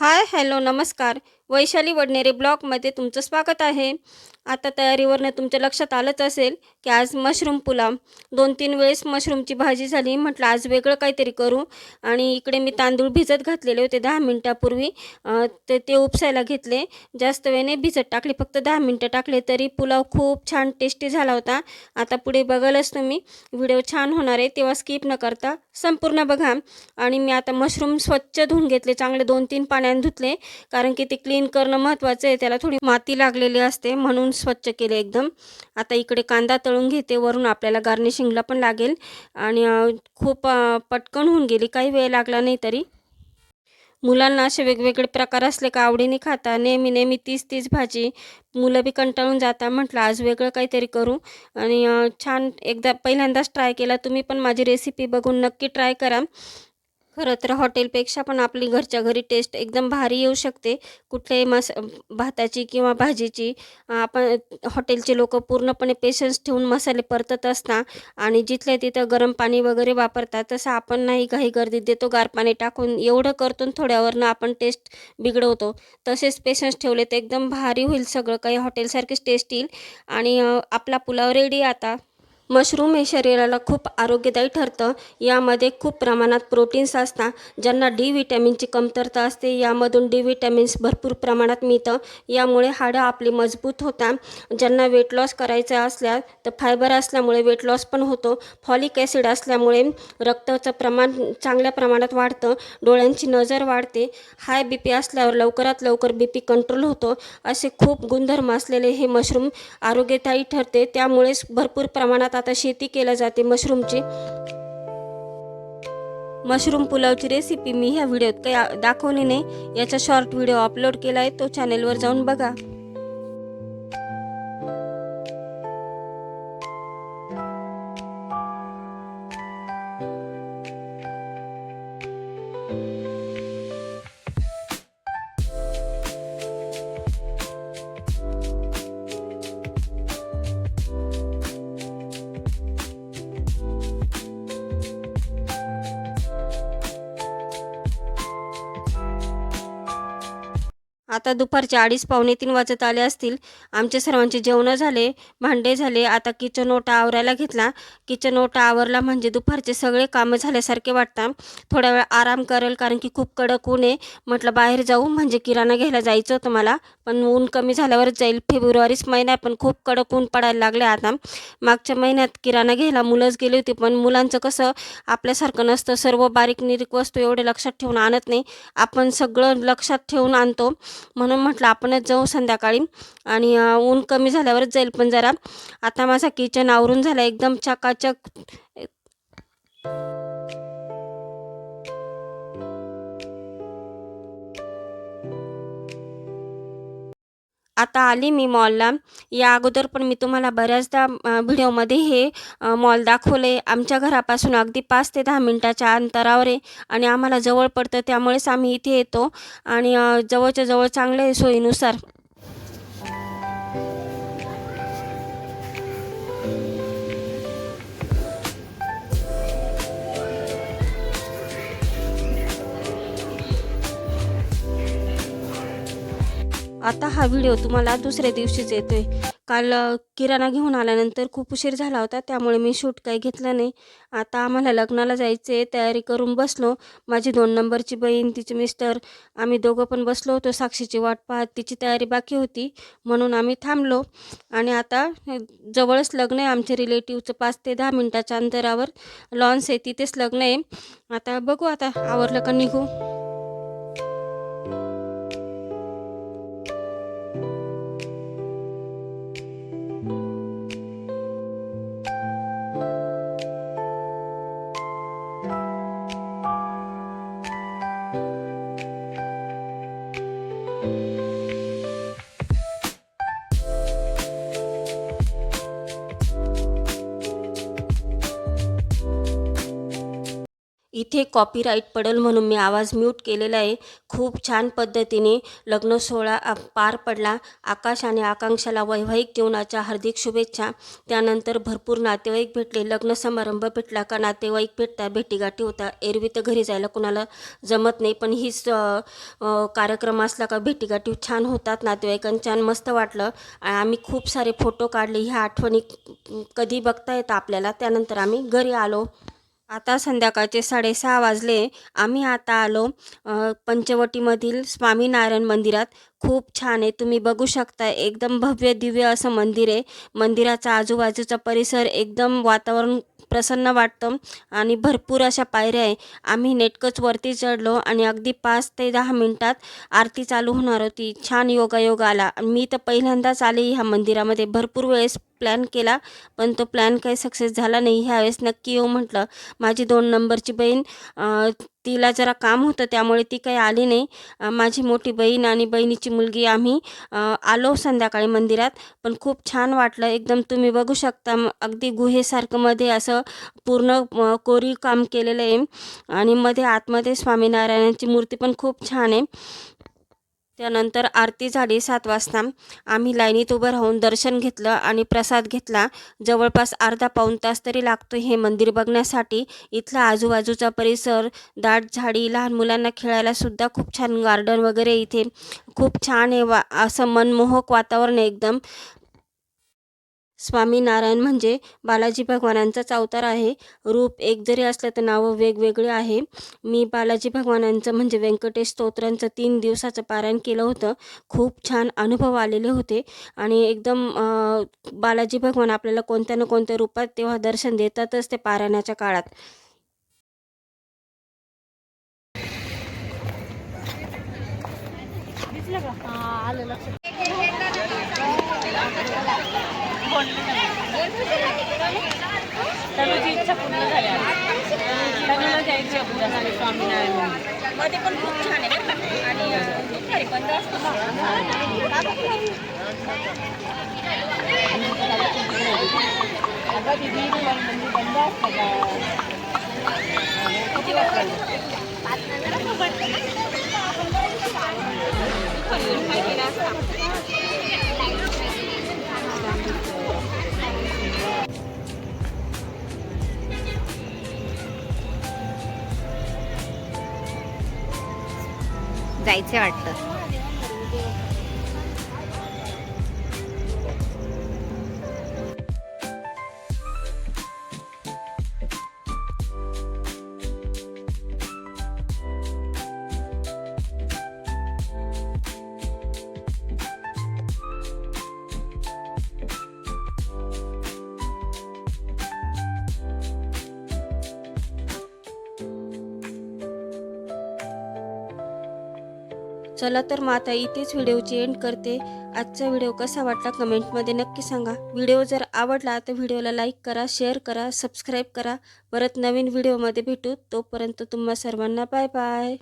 हाय, hello, नमस्कार. वैशाली वडनेरे ब्लॉगमध्ये तुमचं स्वागत आहे. आता तयारीवरनं तुमच्या लक्षात आलंच असेल, की आज मशरूम पुलाव. 2-3 वेळेस मशरूमची भाजी झाली. म्हटलं आज वेगळं काहीतरी करू आणि इकडे मी तांदूळ भिजत घातलेले होते 10 मिनिटापूर्वी. ते उपसायला घेतले. जास्त वेळ नाही भिजत टाकले, फक्त 10 मिनिटं टाकले, तरी पुलाव खूप छान टेस्टी झाला होता. आता पुढे बघालच तुम्ही. व्हिडिओ छान होणार आहे, तेव्हा स्किप न करता संपूर्ण बघा. आणि मी आता मशरूम स्वच्छ धुवून घेतले, चांगले 2-3 पाण्याने धुतले, कारण की ते क्लीन करणं महत्त्वाचं आहे. त्याला थोडी माती लागलेली असते, म्हणून स्वच्छ केले एकदम. आता इकडे कांदा तळून घेते, वरून आपल्याला गार्निशिंगला पण लागेल. आणि खूप पटकन होऊन गेली, काही वेळ लागला नाही. तरी मुलांना असे वेगवेगळे प्रकार असले का आवडीने खाता. नेहमी नेहमी तीच तीच भाजी मुलं बी कंटाळून जाता. म्हटलं आज वेगळं काहीतरी करू. आणि छान एकदा पहिल्यांदाच ट्राय केला. तुम्ही पण माझी रेसिपी बघून नक्की ट्राय करा. खरं तर हॉटेलपेक्षा पण आपली घरच्या घरी टेस्ट एकदम भारी येऊ शकते. कुठल्याही भाताची किंवा भाजीची. आपण हॉटेलचे लोकं पूर्णपणे पेशन्स ठेवून मसाले परतत असतात आणि जिथल्या तिथं गरम पाणी वगैरे वापरतात. तसं आपण नाही, घाई गर्दीत देतो गार पाणी टाकून, एवढं करतो आणि थोड्यावरनं आपण टेस्ट बिघडवतो. तसेच पेशन्स ठेवले तर एकदम भारी होईल, सगळं काही हॉटेलसारखीच टेस्ट येईल. आणि आपला पुलाव रेडी आता. मशरूम हे शरीराला खूप आरोग्यदायी ठरतं. यामध्ये खूप प्रमाणात प्रोटीन्स असतात. ज्यांना डी विटॅमिनची कमतरता असते, यामधून डी विटॅमिन्स भरपूर प्रमाणात मिळतं. यामुळे हाडं आपली मजबूत होतात. ज्यांना वेट लॉस करायचं असल्यास तर फायबर असल्यामुळे वेट लॉस पण होतो. फॉलिक ॲसिड असल्यामुळे रक्ताचं प्रमाण चांगल्या प्रमाणात वाढतं. डोळ्यांची नजर वाढते. हाय बी पी असल्यावर लवकरात लवकर बी पी कंट्रोल होतो. असे खूप गुणधर्म असलेले हे मशरूम आरोग्यदायी ठरते. त्यामुळेच भरपूर प्रमाणात आता शेती केली जाते मशरूमची. मशरूम पुलावची रेसिपी मी ह्या व्हिडिओत काही दाखवली नाही. याचा शॉर्ट व्हिडिओ अपलोड केला आहे, तो चॅनेलवर जाऊन बघा. आता दुपारचे 2:30-2:45 वाजत आले असतील. आमचे सर्वांचे जेवणं झाले, भांडे झाले. आता किचन ओटा आवरायला घेतला. किचन ओटा आवरला म्हणजे दुपारचे सगळे कामं झाल्यासारखे वाटतात. थोडा वेळ आराम करेल, कारण की खूप कडक ऊन आहे. म्हटलं बाहेर जाऊ, म्हणजे किराणा घ्यायला जायचं होतं मला, पण ऊन कमी झाल्यावरच जाईल. फेब्रुवारीच महिना आहे, पण खूप कडक ऊन पडायला लागले आता. मागच्या महिन्यात किराणा घ्यायला मुलंच गेली होती, पण मुलांचं कसं आपल्यासारखं नसतं, सर्व बारीक निरीक वस्तू एवढे लक्षात ठेवून आणत नाही. आपण सगळं लक्षात ठेवून आणतो. म्हणून म्हटलं आपणच जाऊ संध्याकाळी. आणि ऊन कमी झाल्यावरच जाईल. पण जरा आता माझा किचन आवरून झाला एकदम चकाचक. आता आली मी मॉलला. या अगोदर पण मी तुम्हाला बऱ्याचदा व्हिडिओमध्ये हे मॉल दाखवले. आमच्या घरापासून अगदी 5 ते 10 मिनिटाच्या अंतरावर आहे आणि आम्हाला जवळ पडतं, त्यामुळेच आम्ही इथे येतो. आणि जवळच्या जवळ चांगलं आहे सोयीनुसार. आता हा व्हिडिओ तुम्हाला दुसऱ्या दिवशीच येतोय. काल किराणा घेऊन आल्यानंतर खूप उशीर झाला होता, त्यामुळे मी शूट काही घेतलं नाही. आता आम्हाला लग्नाला जायचं आहे, तयारी करून बसलो. माझी 2 नंबरची बहीण, तिचे मिस्टर, आम्ही दोघं पण बसलो होतो साक्षीची वाट पाहत. तिची तयारी बाकी होती, म्हणून आम्ही थांबलो. आणि आता जवळच लग्न आहे आमच्या रिलेटिव्हचं, 5 ते 10 मिनिटाच्या अंतरावर लॉन्स आहे, तिथेच लग्न आहे. आता बघू, आता आवरलं का निघू. इथे कॉपीराईट पडेल म्हणून मी आवाज म्यूट केलेला आहे. खूप छान पद्धतीने लग्न सोहळा पार पडला. आकाश आणि आकांक्षाला वैवाहिक जीवनाच्या हार्दिक शुभेच्छा. त्यानंतर भरपूर नातेवाईक भेटले. लग्न समारंभ भेटला का नातेवाईक भेटतात, भेटीगाठी होता. एरवी तर घरी जायला कुणाला जमत नाही, पण हीच कार्यक्रम असला का भेटीगाठी छान होतात. नातेवाईकांना छान मस्त वाटलं. आम्ही खूप सारे फोटो काढले. ह्या आठवणी कधी बघता येतं आपल्याला. त्यानंतर आम्ही घरी आलो. आता संध्याकाळचे 6:30 वाजले. आम्ही आता आलो पंचवटीमधील स्वामीनारायण मंदिरात. खूप छान आहे, तुम्ही बघू शकता. एकदम भव्य दिव्य असं मंदिर आहे. मंदिराचा आजूबाजूचा परिसर एकदम वातावरण प्रसन्न वाटतं आणि भरपूर अशा पायऱ्या आहे. आम्ही नेटकंच वरती चढलो आणि अगदी 5 ते 10 मिनटात आरती चालू होणार होती. छान योगायोग आला. मी तर पहिल्यांदाच आले ह्या मंदिरामध्ये. भरपूर वेळेस प्लॅन केला, पण तो प्लॅन काही सक्सेस झाला नाही. ह्यावेळेस नक्की येऊ म्हटलं. माझी 2 नंबरची बहीण तिला जरा काम होतं, त्यामुळे ती काही आली नाही. माझी मोठी बहीण आणि बहिणीची मुलगी आम्ही आलो संध्याकाळी मंदिरात. पण खूप छान वाटलं एकदम. तुम्ही बघू शकता अगदी गुहेसारखं मध्ये असं पूर्ण कोरीव काम केलेलं आहे आणि मध्ये आतमध्ये स्वामीनारायणांची मूर्ती पण खूप छान आहे. त्यानंतर आरती झाली 7 वाजता. आम्ही लाईनीत उभं राहून दर्शन घेतलं आणि प्रसाद घेतला. जवळपास अर्धा पाऊण तास तरी लागतो हे मंदिर बघण्यासाठी. इथला आजूबाजूचा परिसर, दाट झाडी, लहान मुलांना खेळायला सुद्धा खूप छान गार्डन वगैरे इथे खूप छान आहे. असं मनमोहक वातावरण आहे एकदम. स्वामीनारायण म्हणजे बालाजी भगवानांचाच अवतार आहे. रूप एक जरी असलं तर नावं वेगवेगळे आहे. मी बालाजी भगवानांचं म्हणजे व्यंकटेश स्तोत्रांचं 3 दिवसाचं पारायण केलं होतं. खूप छान अनुभव आलेले होते आणि एकदम बालाजी भगवान आपल्याला कोणत्या ना कोणत्या रूपात तेव्हा दर्शन देतातच ते पारायणाच्या काळात. तनुची इच्छा पूर्ण झाली आहे. तनुला जायची आहे पूजासाठी स्वामीनारायण मध्ये पण खूप छान आहे आणि दुपारी बंद असतं. अगं दिदी म्हणजे बंद असतं का? किती वाजता? जायचे वाटतं. चला तर मग आता इथेच व्हिडिओची एंड करते. आजचा व्हिडिओ कसा वाटला कमेंटमध्ये नक्की सांगा. व्हिडिओ जर आवडला तर व्हिडिओला लाईक करा, शेअर करा, सबस्क्राईब करा. परत नवीन व्हिडिओमध्ये भेटू. तोपर्यंत तुम्हा सर्वांना बाय बाय.